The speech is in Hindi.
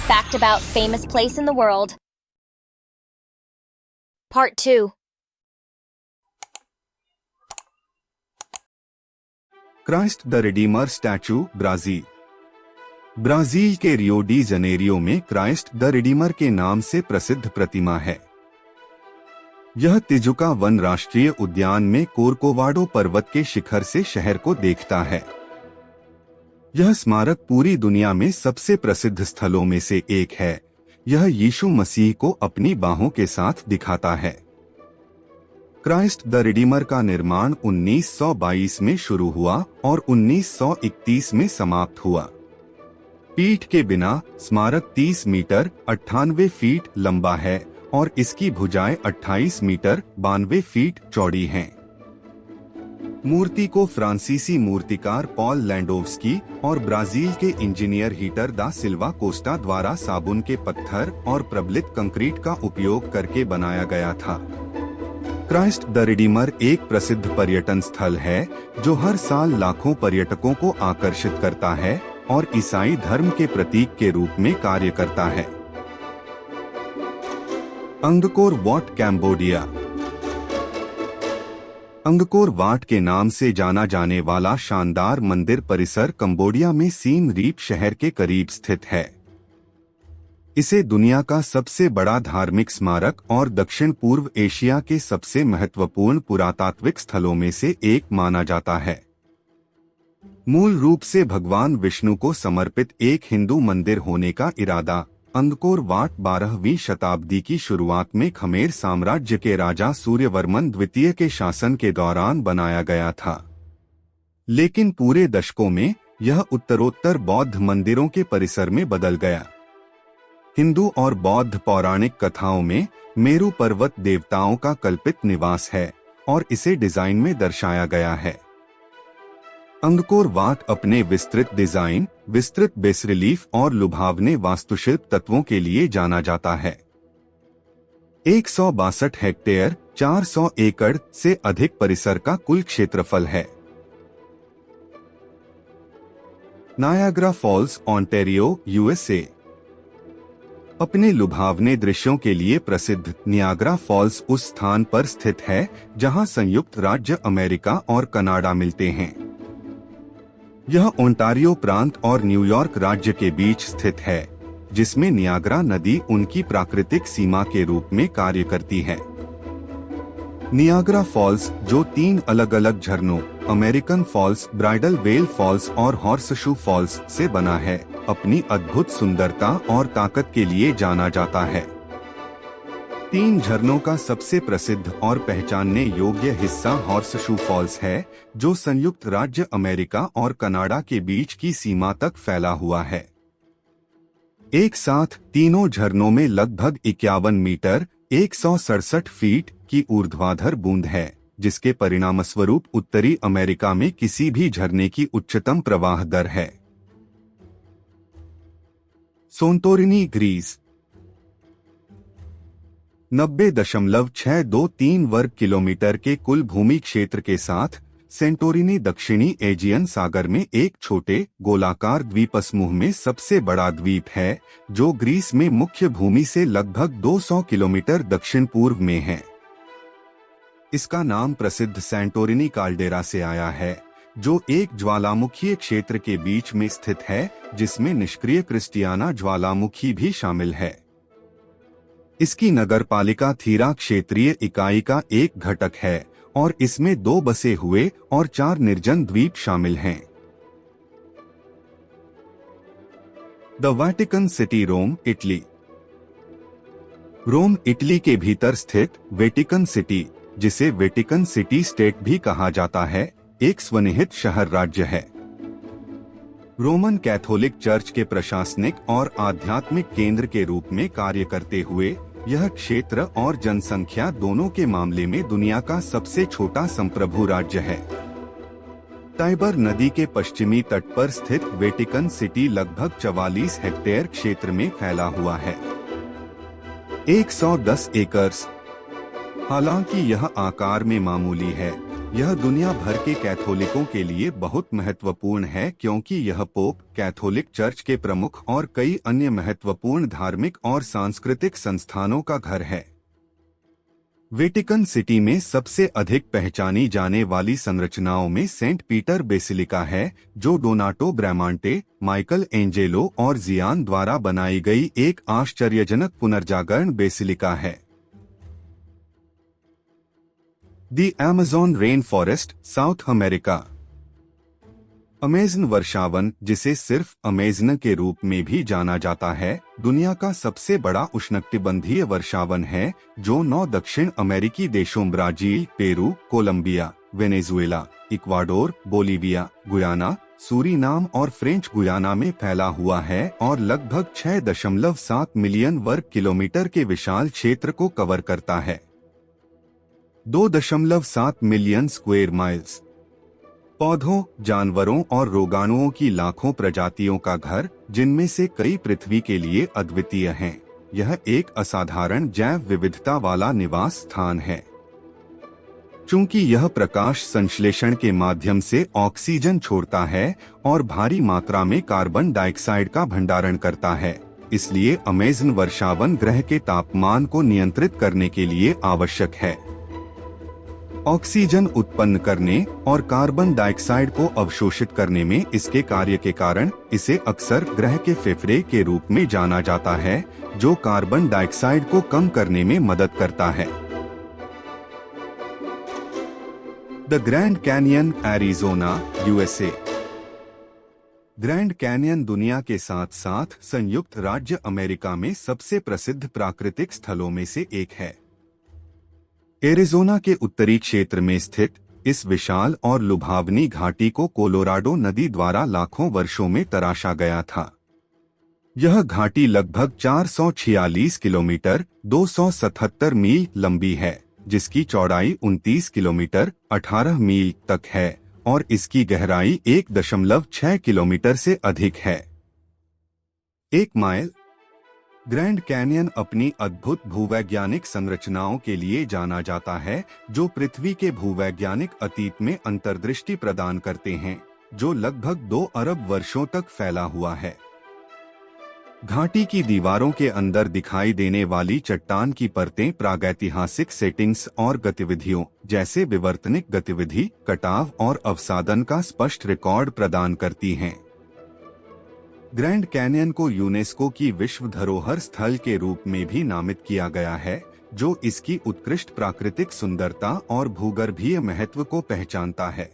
Fact about famous place in the world. Part 2. Christ the Redeemer statue, Brazil. Brazil के रियो डी जनेरियो में क्राइस्ट द रिडीमर के नाम से प्रसिद्ध प्रतिमा है। यह तिजुका वन राष्ट्रीय उद्यान में कोरकोवाडो पर्वत के शिखर से शहर को देखता है। यह स्मारक पूरी दुनिया में सबसे प्रसिद्ध स्थलों में से एक है। यह यीशु मसीह को अपनी बाहों के साथ दिखाता है। क्राइस्ट द रिडीमर का निर्माण 1922 में शुरू हुआ और 1931 में समाप्त हुआ। पीठ के बिना स्मारक 30 मीटर 98 फीट लंबा है और इसकी भुजाएं 28 मीटर 92 फीट चौड़ी हैं। मूर्ति को फ्रांसीसी मूर्तिकार पॉल लैंडोव्स्की और ब्राजील के इंजीनियर हीटर दा सिल्वा कोस्टा द्वारा साबुन के पत्थर और प्रबलित कंक्रीट का उपयोग करके बनाया गया था। क्राइस्ट द रिडीमर एक प्रसिद्ध पर्यटन स्थल है जो हर साल लाखों पर्यटकों को आकर्षित करता है और ईसाई धर्म के प्रतीक के रूप में कार्य करता है। Angkor Wat, Cambodia. Angkor Wat के नाम से जाना जाने वाला शानदार मंदिर परिसर कंबोडिया में सिम रीप शहर के करीब स्थित है। इसे दुनिया का सबसे बड़ा धार्मिक स्मारक और दक्षिण पूर्व एशिया के सबसे महत्वपूर्ण पुरातात्विक स्थलों में से एक माना जाता है। मूल रूप से भगवान विष्णु को समर्पित एक हिंदू मंदिर होने का इरादा अंगकोर वाट 12वीं शताब्दी की शुरुआत में खमेर साम्राज्य के राजा सूर्यवर्मन द्वितीय के शासन के दौरान बनाया गया था। लेकिन पूरे दशकों में यह उत्तरोत्तर बौद्ध मंदिरों के परिसर में बदल गया। हिंदू और बौद्ध पौराणिक कथाओं में मेरु पर्वत देवताओं का कल्पित निवास है और इसे डिजाइन में दर्शाया गया है। अंगकोर वाट अपने विस्तृत डिजाइन, विस्तृत बेस रिलीफ और लुभावने वास्तुशिल्प तत्वों के लिए जाना जाता है। 162 हेक्टेयर 400 एकड़ से अधिक परिसर का कुल क्षेत्रफल है। नायाग्रा फॉल्स, ओंटारियो, यूएसए। अपने लुभावने दृश्यों के लिए प्रसिद्ध नियाग्रा फॉल्स उस स्थान पर स्थित है जहां संयुक्त राज्य अमेरिका और कनाडा मिलते हैं। यह ओंटारियो प्रांत और न्यूयॉर्क राज्य के बीच स्थित है, जिसमें नियाग्रा नदी उनकी प्राकृतिक सीमा के रूप में कार्य करती है। नियाग्रा फॉल्स, जो 3 अलग अलग झरनों American Falls, Bridal Veil Falls और हॉर्सशू फॉल्स से बना है, अपनी अद्भुत सुंदरता और ताकत के लिए जाना जाता है। 3 झरनों का सबसे प्रसिद्ध और पहचानने योग्य हिस्सा हॉर्सशू फॉल्स है, जो संयुक्त राज्य अमेरिका और कनाडा के बीच की सीमा तक फैला हुआ है। एक साथ तीनों झरनों में लगभग 51 मीटर 167 फीट की ऊर्ध्वाधर बूंद है, जिसके परिणामस्वरूप उत्तरी अमेरिका में किसी भी झरने की उच्चतम प्रवाह दर है। सोंटोरिनी, ग्रीस। 90.623 वर्ग किलोमीटर के कुल भूमि क्षेत्र के साथ सेंटोरिनी दक्षिणी एजियन सागर में एक छोटे गोलाकार द्वीप समूह में सबसे बड़ा द्वीप है, जो ग्रीस में मुख्य भूमि से लगभग 200 किलोमीटर दक्षिण पूर्व में है। इसका नाम प्रसिद्ध सैंटोरिनी काल्डेरा से आया है, जो एक ज्वालामुखीय क्षेत्र के बीच में स्थित है, जिसमें निष्क्रिय क्रिस्टियाना ज्वालामुखी भी शामिल है। इसकी नगरपालिका थीरा क्षेत्रीय इकाई का एक घटक है और इसमें 2 बसे हुए और 4 निर्जन द्वीप शामिल हैं। The Vatican City, Rome, Italy. Rome, Italy के भीतर स्थित वेटिकन सिटी, जिसे वेटिकन सिटी स्टेट भी कहा जाता है, एक स्वनिहित शहर राज्य है। रोमन कैथोलिक चर्च के प्रशासनिक और आध्यात्मिक केंद्र के रूप में कार्य करते हुए यह क्षेत्र और जनसंख्या दोनों के मामले में दुनिया का सबसे छोटा संप्रभु राज्य है। टाइबर नदी के पश्चिमी तट पर स्थित वेटिकन सिटी लगभग 44 हेक्टेयर क्षेत्र में फैला हुआ है। 110 एकड़। हालांकि यह आकार में मामूली है, यह दुनिया भर के कैथोलिकों के लिए बहुत महत्वपूर्ण है क्योंकि यह पोप, कैथोलिक चर्च के प्रमुख और कई अन्य महत्वपूर्ण धार्मिक और सांस्कृतिक संस्थानों का घर है। वेटिकन सिटी में सबसे अधिक पहचानी जाने वाली संरचनाओं में सेंट पीटर बेसिलिका है, जो डोनाटो ब्रामांटे, माइकल एंजेलो और जियान द्वारा बनाई गई एक आश्चर्यजनक पुनर्जागरण बेसिलिका है। The Amazon rain forest, south America. Amazon वर्षावन, जिसे सिर्फ अमेज़न के रूप में भी जाना जाता है, दुनिया का सबसे बड़ा उष्णकटिबंधीय वर्षावन है जो 9 दक्षिण अमेरिकी देशों Brazil, Peru, Colombia, Venezuela, Ecuador, Bolivia, Guyana, Suriname और फ्रेंच गुयाना में फैला हुआ है और लगभग 6.7 मिलियन वर्ग किलोमीटर के विशाल क्षेत्र को कवर करता है। 2.7 मिलियन स्क्वायर माइल्स। पौधों, जानवरों और रोगाणुओं की लाखों प्रजातियों का घर, जिनमें से कई पृथ्वी के लिए अद्वितीय हैं। यह एक असाधारण जैव विविधता वाला निवास स्थान है। चूंकि यह प्रकाश संश्लेषण के माध्यम से ऑक्सीजन छोड़ता है और भारी मात्रा में कार्बन डाइऑक्साइड का भंडारण करता है, इसलिए अमेज़न वर्षावन ग्रह के तापमान को नियंत्रित करने के लिए आवश्यक है। ऑक्सीजन उत्पन्न करने और कार्बन डाइऑक्साइड को अवशोषित करने में इसके कार्य के कारण इसे अक्सर ग्रह के फेफड़े के रूप में जाना जाता है, जो कार्बन डाइऑक्साइड को कम करने में मदद करता है। The grand canyon, Arizona, USA. Grand canyon दुनिया के साथ साथ संयुक्त राज्य अमेरिका में सबसे प्रसिद्ध प्राकृतिक स्थलों में से एक है। एरिज़ोना के उत्तरी क्षेत्र में स्थित इस विशाल और लुभावनी घाटी को कोलोराडो नदी द्वारा लाखों वर्षों में तराशा गया था। यह घाटी लगभग 446 किलोमीटर 277 मील लंबी है, जिसकी चौड़ाई 29 किलोमीटर 18 मील तक है और इसकी गहराई 1.6 किलोमीटर से अधिक है। 1 माइल। ग्रैंड कैनियन अपनी अद्भुत भूवैज्ञानिक संरचनाओं के लिए जाना जाता है, जो पृथ्वी के भूवैज्ञानिक अतीत में अंतर्दृष्टि प्रदान करते हैं, जो लगभग 2 अरब वर्षों तक फैला हुआ है। घाटी की दीवारों के अंदर दिखाई देने वाली चट्टान की परतें प्रागैतिहासिक सेटिंग्स और गतिविधियों, जैसे विवर्तनिक गतिविधि, कटाव और अवसादन का स्पष्ट रिकॉर्ड प्रदान करती हैं। ग्रैंड कैनियन को यूनेस्को की विश्व धरोहर स्थल के रूप में भी नामित किया गया है, जो इसकी उत्कृष्ट प्राकृतिक सुंदरता और भूगर्भीय महत्व को पहचानता है।